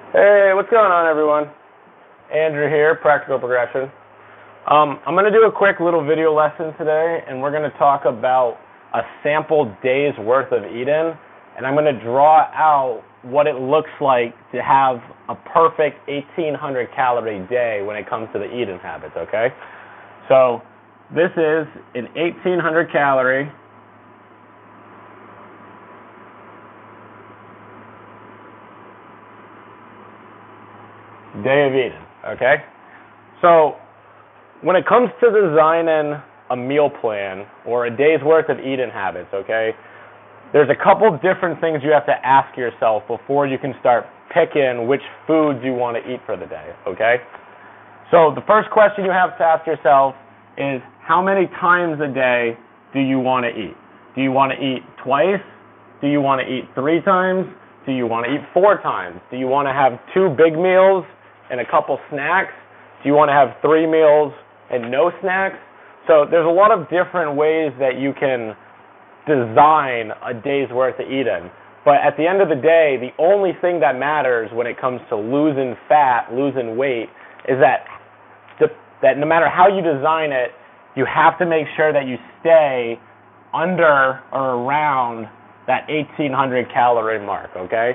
Hey, what's going on, everyone? Andrew here, Practical Progression. I'm going to do a quick little video lesson today, and we're going to talk about a sample day's worth of eating, and I'm going to draw out what it looks like to have a perfect 1,800 calorie day when it comes to the eating habits, okay? So this is an 1,800 calorie day of eating, okay? So when it comes to designing a meal plan or a day's worth of eating habits, okay, there's a couple different things you have to ask yourself before you can start picking which foods you want to eat for the day, okay? So the first question you have to ask yourself is, how many times a day do you want to eat? Do you want to eat twice? Do you want to eat 3 times? Do you want to eat 4 times? Do you want to have 2 big meals and a couple snacks? Do you want to have 3 meals and no snacks? So there's a lot of different ways that you can design a day's worth of eating. But at the end of the day, the only thing that matters when it comes to losing fat, losing weight, is that no matter how you design it, you have to make sure that you stay under or around that 1,800 calorie mark, okay?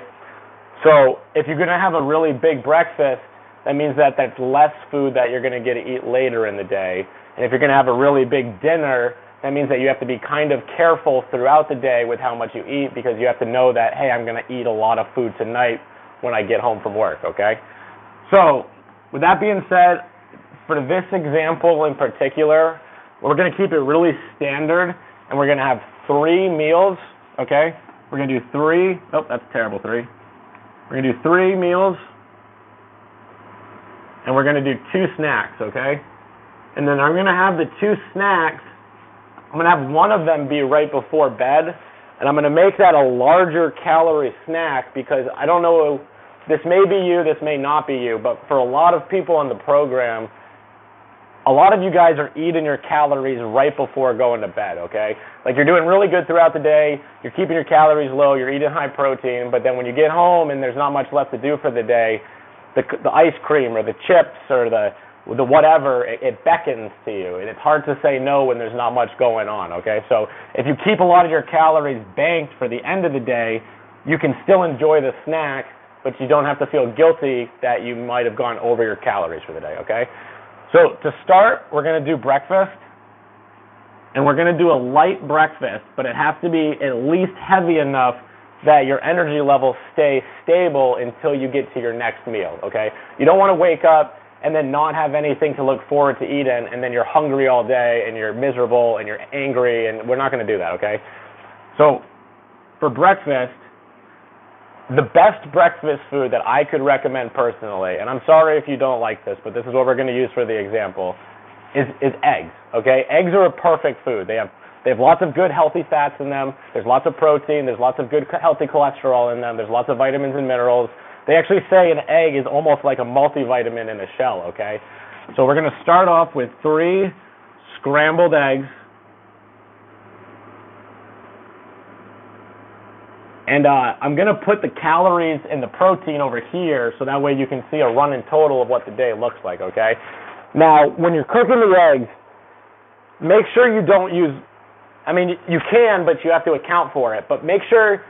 So if you're going to have a really big breakfast, that means that that's less food that you're going to get to eat later in the day. And if you're going to have a really big dinner, that means that you have to be kind of careful throughout the day with how much you eat, because you have to know that, hey, I'm going to eat a lot of food tonight when I get home from work, okay? So with that being said, for this example in particular, we're going to keep it really standard, and we're going to have 3 meals, okay? We're going to do 3, oh, that's terrible, 3. We're going to do 3 meals, and we're going to do 2 snacks, okay? And then I'm going to have the 2 snacks, I'm going to have one of them be right before bed, and I'm going to make that a larger calorie snack, because I don't know, this may be you, this may not be you, but for a lot of people in the program, a lot of you guys are eating your calories right before going to bed, okay? Like, you're doing really good throughout the day, you're keeping your calories low, you're eating high protein, but then when you get home and there's not much left to do for the day, the ice cream or the chips or the whatever, it beckons to you, and it's hard to say no when there's not much going on, okay? So if you keep a lot of your calories banked for the end of the day, you can still enjoy the snack, but you don't have to feel guilty that you might have gone over your calories for the day, okay? So to start, we're going to do breakfast, and we're going to do a light breakfast, but it has to be at least heavy enough that your energy levels stay stable until you get to your next meal, okay? You don't want to wake up and then not have anything to look forward to eating, and then you're hungry all day, and you're miserable, and you're angry, and we're not going to do that, okay? So for breakfast, the best breakfast food that I could recommend personally, and I'm sorry if you don't like this, but this is what we're going to use for the example, is eggs, okay? Eggs are a perfect food. They have lots of good healthy fats in them. There's lots of protein. There's lots of good healthy cholesterol in them. There's lots of vitamins and minerals. They actually say an egg is almost like a multivitamin in a shell, okay? So we're going to start off with 3 scrambled eggs. And I'm going to put the calories and the protein over here, so that way you can see a running total of what the day looks like, okay? Now, when you're cooking the eggs, make sure you don't use, I mean, you can, but you have to account for it. But make sure,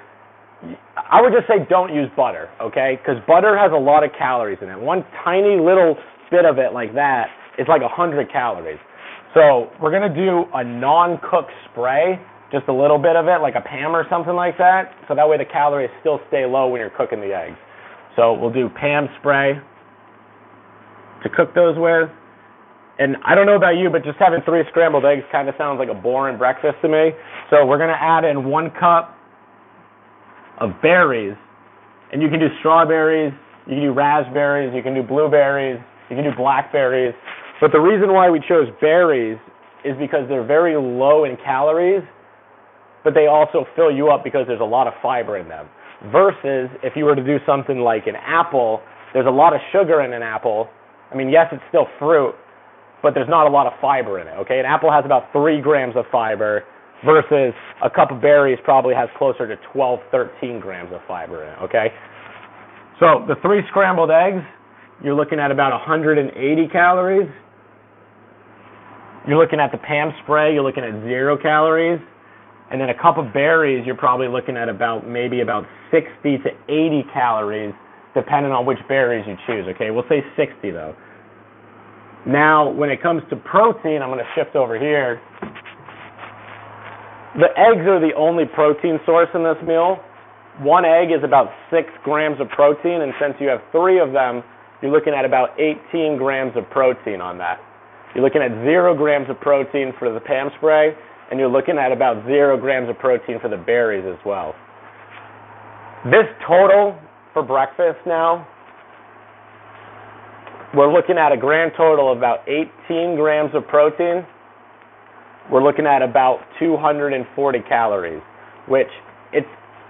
I would just say don't use butter, okay? Because butter has a lot of calories in it. One tiny little bit of it like that is like 100 calories. So we're going to do a non-cooked spray, just a little bit of it, like a Pam or something like that, so that way the calories still stay low when you're cooking the eggs. So we'll do Pam spray to cook those with. And I don't know about you, but just having 3 scrambled eggs kind of sounds like a boring breakfast to me. So we're going to add in 1 cup of berries. And you can do strawberries, you can do raspberries, you can do blueberries, you can do blackberries. But the reason why we chose berries is because they're very low in calories, but they also fill you up because there's a lot of fiber in them. Versus if you were to do something like an apple, there's a lot of sugar in an apple. I mean, yes, it's still fruit, but there's not a lot of fiber in it, okay? An apple has about 3 grams of fiber, versus a cup of berries probably has closer to 12, 13 grams of fiber in it, okay? So the 3 scrambled eggs, you're looking at about 180 calories. You're looking at the Pam spray, you're looking at 0 calories. And then a cup of berries, you're probably looking at maybe about 60 to 80 calories, depending on which berries you choose, okay? We'll say 60 though. Now, when it comes to protein, I'm going to shift over here. The eggs are the only protein source in this meal. 1 egg is about 6 grams of protein, and since you have 3 of them, you're looking at about 18 grams of protein on that. You're looking at 0 grams of protein for the Pam spray, and you're looking at about 0 grams of protein for the berries as well. This total for breakfast now, we're looking at a grand total of about 18 grams of protein. We're looking at about 240 calories, which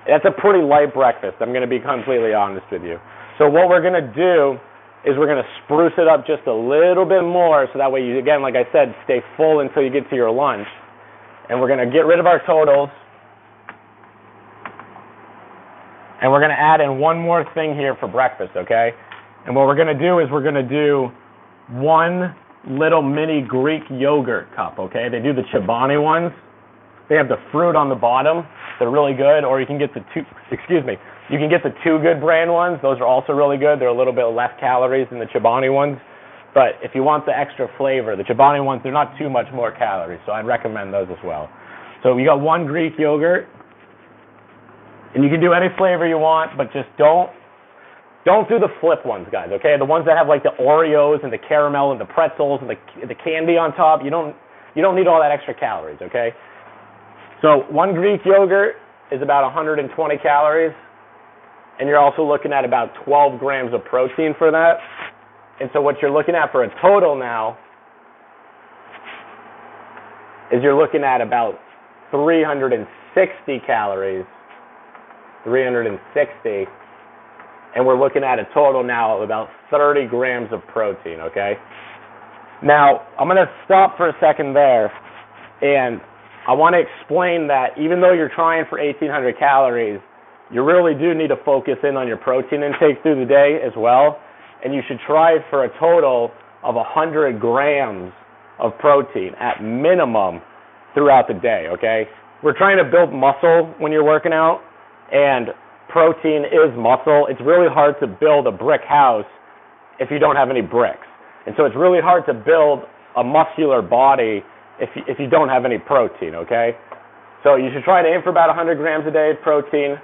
that's a pretty light breakfast. I'm going to be completely honest with you. So what we're going to do is we're going to spruce it up just a little bit more so that way you, again, like I said, stay full until you get to your lunch. And we're going to get rid of our totals. And we're going to add in one more thing here for breakfast, okay? And what we're going to do is we're going to do 1 little mini Greek yogurt cup, okay? They do the Chobani ones. They have the fruit on the bottom. They're really good. Or you can get you can get the Too Good brand ones. Those are also really good. They're a little bit less calories than the Chobani ones. But if you want the extra flavor, the Chobani ones, they're not too much more calories, so I'd recommend those as well. So we got 1 Greek yogurt. And you can do any flavor you want, but just don't do the flip ones, guys, okay? The ones that have like the Oreos and the caramel and the pretzels and the candy on top, you don't need all that extra calories, okay? So 1 Greek yogurt is about 120 calories, and you're also looking at about 12 grams of protein for that. And so what you're looking at for a total now is you're looking at about 360 calories, 360, and we're looking at a total now of about 30 grams of protein, okay? Now, I'm going to stop for a second there, and I want to explain that even though you're trying for 1,800 calories, you really do need to focus in on your protein intake through the day as well, and you should try for a total of 100 grams of protein at minimum throughout the day, okay? We're trying to build muscle when you're working out, and protein is muscle. It's really hard to build a brick house if you don't have any bricks. And so it's really hard to build a muscular body if you don't have any protein, okay? So you should try to aim for about 100 grams a day of protein.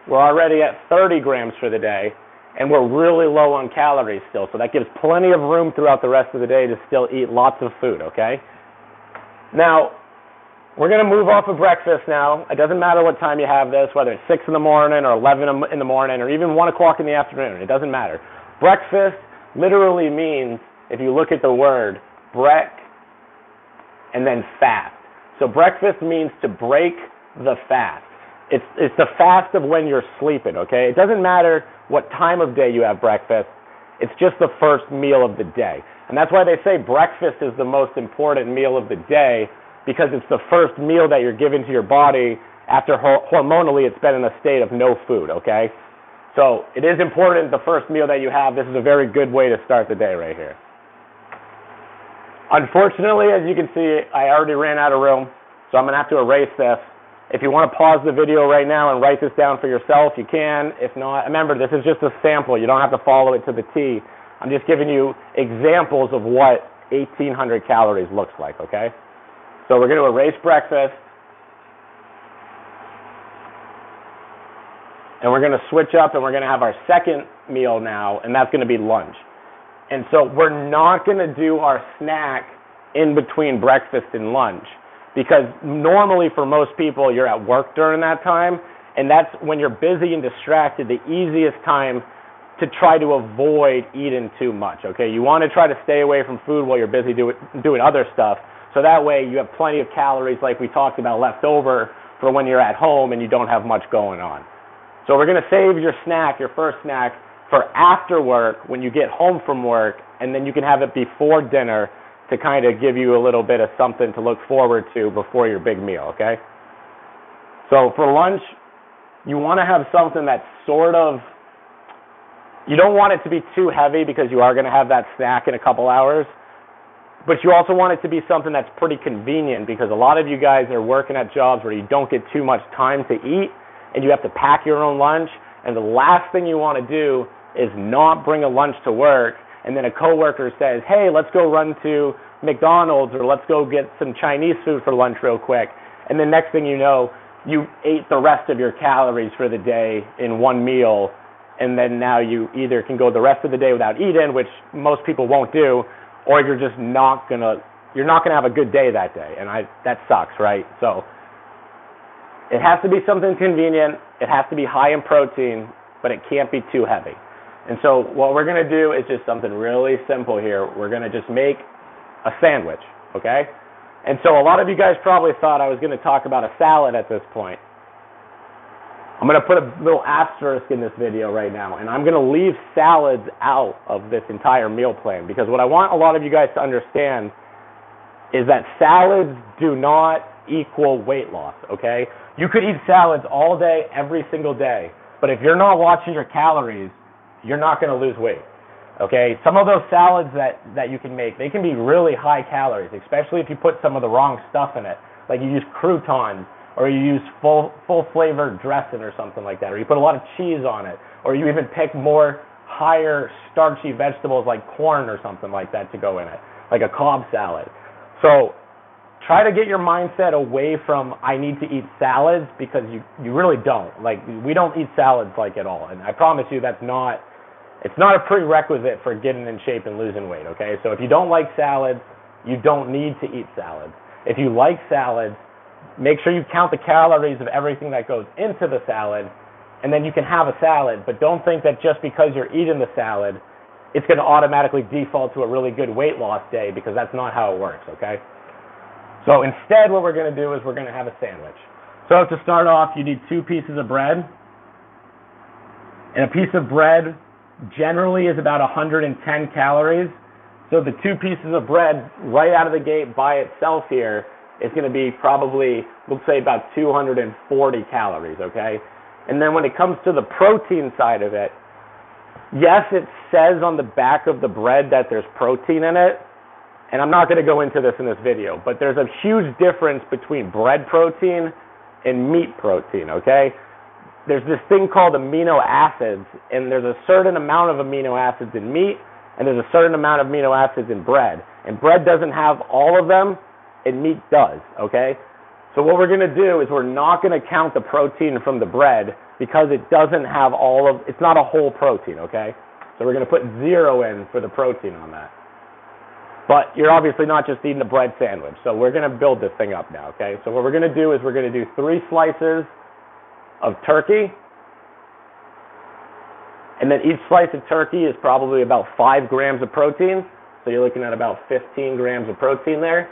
We're already at 30 grams for the day, and we're really low on calories still. So that gives plenty of room throughout the rest of the day to still eat lots of food, okay? Now, we're going to move off of breakfast now. It doesn't matter what time you have this, whether it's 6 in the morning or 11 in the morning or even 1 o'clock in the afternoon. It doesn't matter. Breakfast literally means, if you look at the word, brek and then fast. So breakfast means to break the fast. It's the fast of when you're sleeping, okay? It doesn't matter what time of day you have breakfast. It's just the first meal of the day. And that's why they say breakfast is the most important meal of the day, because it's the first meal that you're giving to your body after hormonally it's been in a state of no food, okay? So it is important, the first meal that you have. This is a very good way to start the day right here. Unfortunately, as you can see, I already ran out of room, so I'm going to have to erase this. If you want to pause the video right now and write this down for yourself, you can. If not, remember, this is just a sample. You don't have to follow it to the T. I'm just giving you examples of what 1,800 calories looks like, okay? So we're going to erase breakfast, and we're going to switch up, and we're going to have our second meal now, and that's going to be lunch. And so we're not going to do our snack in between breakfast and lunch, because normally for most people you're at work during that time, and that's when you're busy and distracted, the easiest time to try to avoid eating too much, okay? You want to try to stay away from food while you're busy doing other stuff, so that way you have plenty of calories, like we talked about, left over for when you're at home and you don't have much going on. So we're going to save your snack, your first snack, for after work when you get home from work, and then you can have it before dinner to kind of give you a little bit of something to look forward to before your big meal, okay? So for lunch, you want to have something that's sort of You don't want it to be too heavy because you are going to have that snack in a couple hours. But you also want it to be something that's pretty convenient because a lot of you guys are working at jobs where you don't get too much time to eat and you have to pack your own lunch. And the last thing you want to do is not bring a lunch to work and then a coworker says, hey, let's go run to McDonald's or let's go get some Chinese food for lunch real quick. And then next thing you know, you ate the rest of your calories for the day in one meal. And then now you either can go the rest of the day without eating, which most people won't do, or you're just not gonna have a good day that day, and that sucks, right? So it has to be something convenient. It has to be high in protein, but it can't be too heavy. And so what we're gonna do is just something really simple here. We're gonna just make a sandwich, okay? And so a lot of you guys probably thought I was gonna talk about a salad at this point. I'm going to put a little asterisk in this video right now, and I'm going to leave salads out of this entire meal plan because what I want a lot of you guys to understand is that salads do not equal weight loss, okay? You could eat salads all day, every single day, but if you're not watching your calories, you're not going to lose weight, okay? Some of those salads that you can make, they can be really high calories, especially if you put some of the wrong stuff in it, like you use croutons, or you use full flavored dressing or something like that, or you put a lot of cheese on it, or you even pick more higher starchy vegetables like corn or something like that to go in it, like a Cobb salad. So try to get your mindset away from I need to eat salads because you really don't. Like we don't eat salads like at all, and I promise you it's not a prerequisite for getting in shape and losing weight, okay? So if you don't like salads, you don't need to eat salads. If you like salads, make sure you count the calories of everything that goes into the salad, and then you can have a salad, but don't think that just because you're eating the salad, it's going to automatically default to a really good weight loss day because that's not how it works, okay? So instead, what we're going to do is we're going to have a sandwich. So to start off, you need 2 pieces of bread, and a piece of bread generally is about 110 calories. So the 2 pieces of bread right out of the gate by itself here is going to be probably, we'll say about 240 calories, okay? And then when it comes to the protein side of it, yes, it says on the back of the bread that there's protein in it, and I'm not going to go into this in this video, but there's a huge difference between bread protein and meat protein, okay? There's this thing called amino acids, and there's a certain amount of amino acids in meat, and there's a certain amount of amino acids in bread. And bread doesn't have all of them, and meat does, okay? So what we're going to do is we're not going to count the protein from the bread because it doesn't have it's not a whole protein, okay? So we're going to put 0 in for the protein on that. But you're obviously not just eating a bread sandwich, so we're going to build this thing up now, okay? So what we're going to do is we're going to do 3 slices of turkey, and then each slice of turkey is probably about 5 grams of protein, so you're looking at about 15 grams of protein there.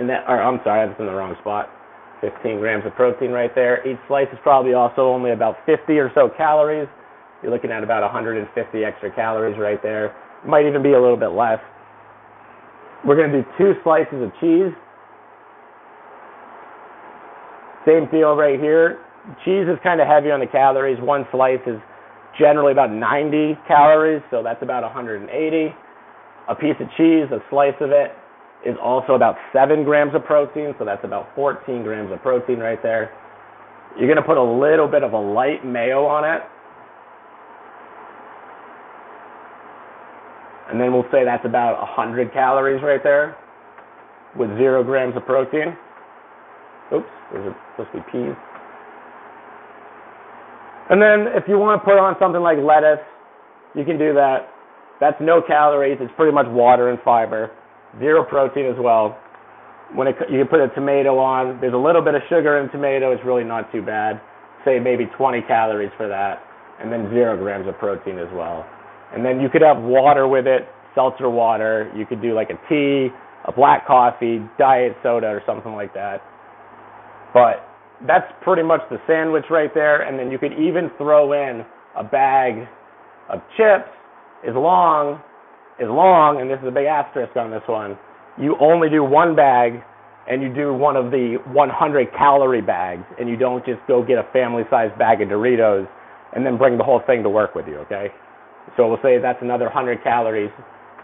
I'm sorry, that's in the wrong spot. 15 grams of protein right there. Each slice is probably also only about 50 or so calories. You're looking at about 150 extra calories right there. Might even be a little bit less. We're going to do 2 slices of cheese. Same deal right here. Cheese is kind of heavy on the calories. 1 slice is generally about 90 calories, so that's about 180. A piece of cheese, a slice of it, is also about 7 grams of protein, so that's about 14 grams of protein right there. You're going to put a little bit of a light mayo on it. And then we'll say that's about 100 calories right there with 0 grams of protein. Oops, those are supposed to be peas. And then if you want to put on something like lettuce, you can do that. That's no calories. It's pretty much water and fiber. 0 protein as well. You can put a tomato on. There's a little bit of sugar in tomato. It's really not too bad. Say maybe 20 calories for that. And then 0 grams of protein as well. And then you could have water with it, seltzer water. You could do like a tea, a black coffee, diet soda or something like that. But that's pretty much the sandwich right there. And then you could even throw in a bag of chips as long, and this is a big asterisk on this one, you only do 1 bag and you do one of the 100 calorie bags, and you don't just go get a family-sized bag of Doritos and then bring the whole thing to work with you, okay? So we'll say that's another 100 calories.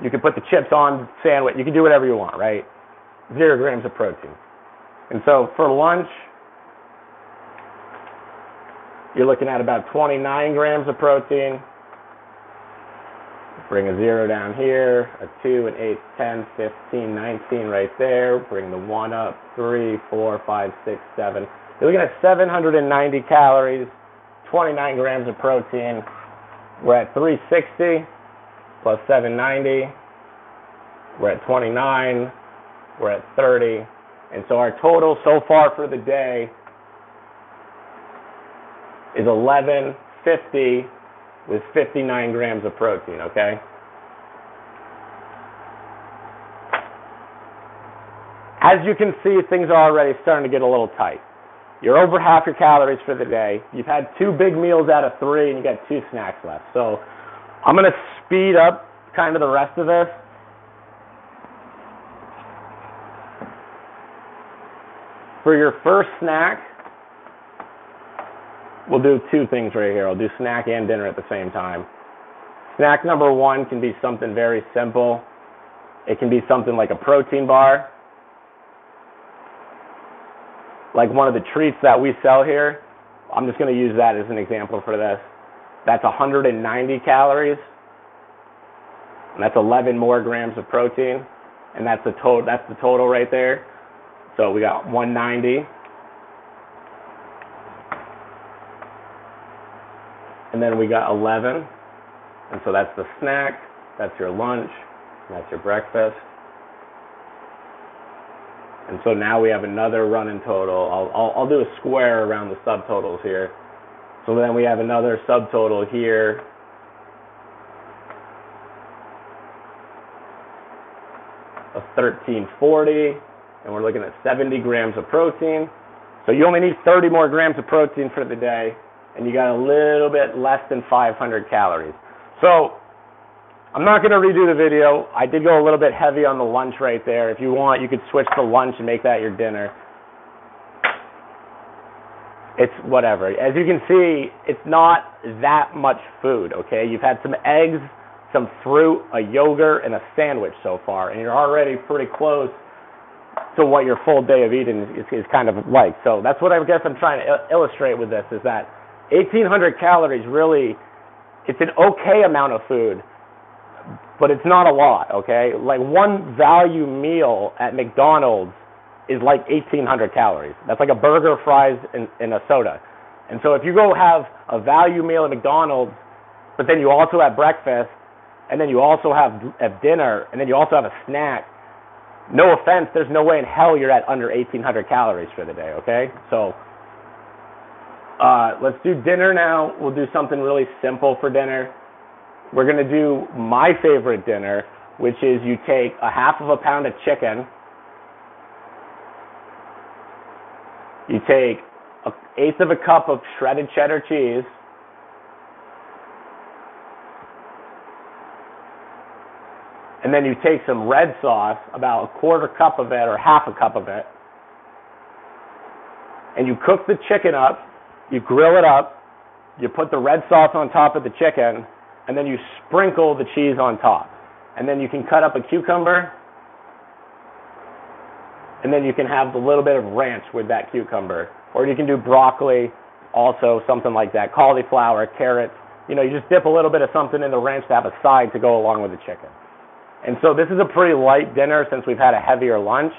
You can put the chips on sandwich. You can do whatever you want, right? 0 grams of protein. And so for lunch, you're looking at about 29 grams of protein. Bring a 0 down here, a 2, an 8, 10, 15, 19 right there. Bring the 1 up, 3, 4, 5, 6, 7. You're looking at 790 calories, 29 grams of protein. We're at 360 plus 790. We're at 29. We're at 30. And so our total so far for the day is 1150 with 59 grams of protein, okay? As you can see, things are already starting to get a little tight. You're over half your calories for the day. You've had 2 big meals out of 3, and you got 2 snacks left. So I'm going to speed up kind of the rest of this. For your first snack, we'll do 2 things right here. I'll do snack and dinner at the same time. Snack number 1 can be something very simple. It can be something like a protein bar. Like one of the treats that we sell here. I'm just going to use that as an example for this. That's 190 calories. And that's 11 more grams of protein. And that's the total right there. So we got 190. And then we got 11. And so that's the snack, that's your lunch, and that's your breakfast. And so now we have another running total. I'll do a square around the subtotals here. So then we have another subtotal here. Of 1340. And we're looking at 70 grams of protein. So you only need 30 more grams of protein for the day. And you got a little bit less than 500 calories. So I'm not going to redo the video. I did go a little bit heavy on the lunch right there. If you want, you could switch to lunch and make that your dinner. It's whatever. As you can see, it's not that much food, okay? You've had some eggs, some fruit, a yogurt, and a sandwich so far, and you're already pretty close to what your full day of eating is kind of like. So that's what I guess I'm trying to illustrate with this, is that 1,800 calories really, it's an okay amount of food, but it's not a lot, okay? Like one value meal at McDonald's is like 1,800 calories. That's like a burger, fries, and a soda. And so if you go have a value meal at McDonald's, but then you also have breakfast, and then you also have dinner, and then you also have a snack, no offense, there's no way in hell you're at under 1,800 calories for the day, okay? So let's do dinner now. We'll do something really simple for dinner. We're going to do my favorite dinner, which is you take a half of a pound of chicken, you take an eighth of a cup of shredded cheddar cheese, and then you take some red sauce, about a quarter cup of it or half a cup of it, and you cook the chicken up, you grill it up, you put the red sauce on top of the chicken, and then you sprinkle the cheese on top. And then you can cut up a cucumber, and then you can have a little bit of ranch with that cucumber. Or you can do broccoli, also something like that, cauliflower, carrots. You know, you just dip a little bit of something in the ranch to have a side to go along with the chicken. And so this is a pretty light dinner since we've had a heavier lunch.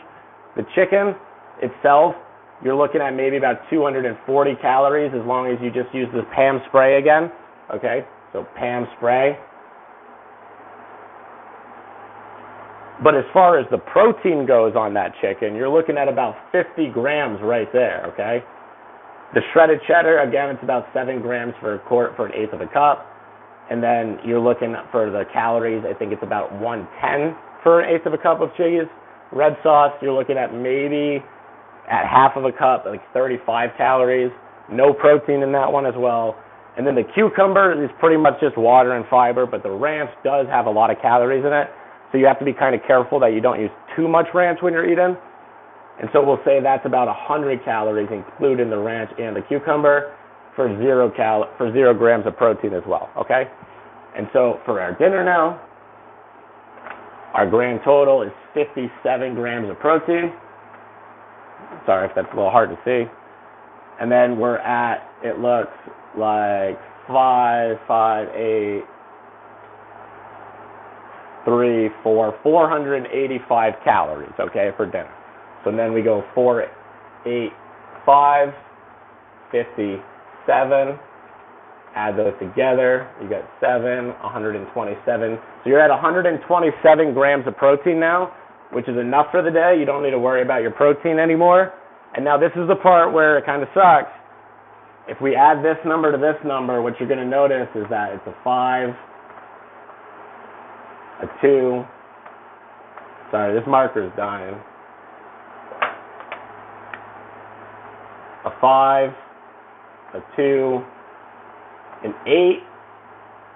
The chicken itself, you're looking at maybe about 240 calories as long as you just use the Pam spray again, okay? So Pam spray. But as far as the protein goes on that chicken, you're looking at about 50 grams right there, okay? The shredded cheddar, again, it's about 7 grams for an eighth of a cup. And then you're looking for the calories, I think it's about 110 for an eighth of a cup of cheese. Red sauce, you're looking at maybe at half of a cup, like 35 calories. No protein in that one as well. And then the cucumber is pretty much just water and fiber, but the ranch does have a lot of calories in it. So you have to be kind of careful that you don't use too much ranch when you're eating. And so we'll say that's about 100 calories including the ranch and the cucumber for 0 grams of protein as well, okay? And so for our dinner now, our grand total is 57 grams of protein. Sorry if that's a little hard to see. And then we're at, it looks like 485 calories, okay, for dinner. So then we go 485, 57, add those together, you got 127. So you're at 127 grams of protein now, which is enough for the day. You don't need to worry about your protein anymore. And now this is the part where it kind of sucks. If we add this number to this number, what you're going to notice is that it's a 5, a 2, sorry, this marker's dying, a 5, a 2, an 8,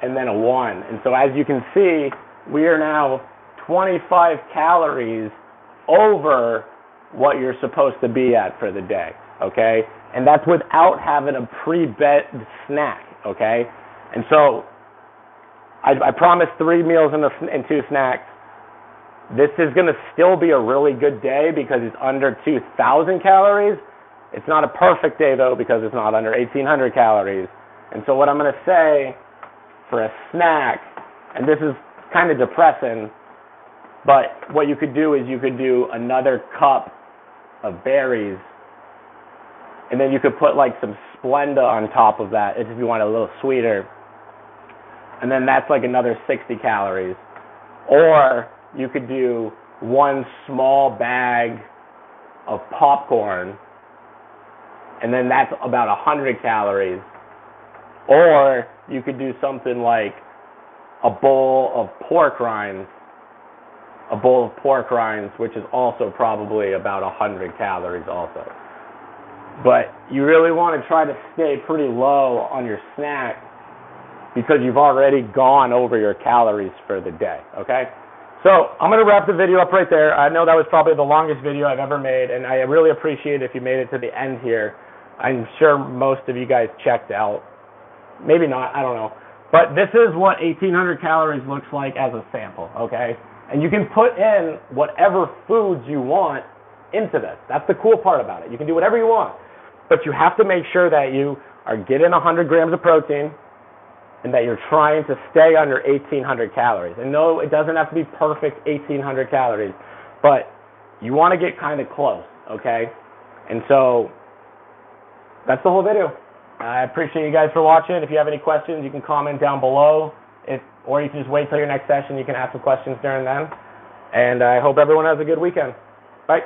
and then a 1. And so as you can see, we are now 25 calories over what you're supposed to be at for the day, okay? And that's without having a pre-bed snack, okay? And so I promised 3 meals and 2 snacks. This is going to still be a really good day because it's under 2,000 calories. It's not a perfect day, though, because it's not under 1,800 calories. And so what I'm going to say for a snack, and this is kind of depressing, but what you could do is you could do another cup of berries, and then you could put like some Splenda on top of that if you want it a little sweeter. And then that's like another 60 calories. Or you could do 1 small bag of popcorn, and then that's about 100 calories. Or you could do something like a bowl of pork rinds, which is also probably about 100 calories also. But you really want to try to stay pretty low on your snack because you've already gone over your calories for the day, okay? So I'm going to wrap the video up right there. I know that was probably the longest video I've ever made, and I really appreciate if you made it to the end here. I'm sure most of you guys checked out. Maybe not, I don't know. But this is what 1,800 calories looks like as a sample, okay? And you can put in whatever foods you want into this. That's the cool part about it. You can do whatever you want. But you have to make sure that you are getting 100 grams of protein and that you're trying to stay under 1,800 calories. And no, it doesn't have to be perfect 1,800 calories, but you want to get kind of close, okay? And so that's the whole video. I appreciate you guys for watching. If you have any questions, you can comment down below. Or you can just wait till your next session. You can ask some questions during then. And I hope everyone has a good weekend. Bye.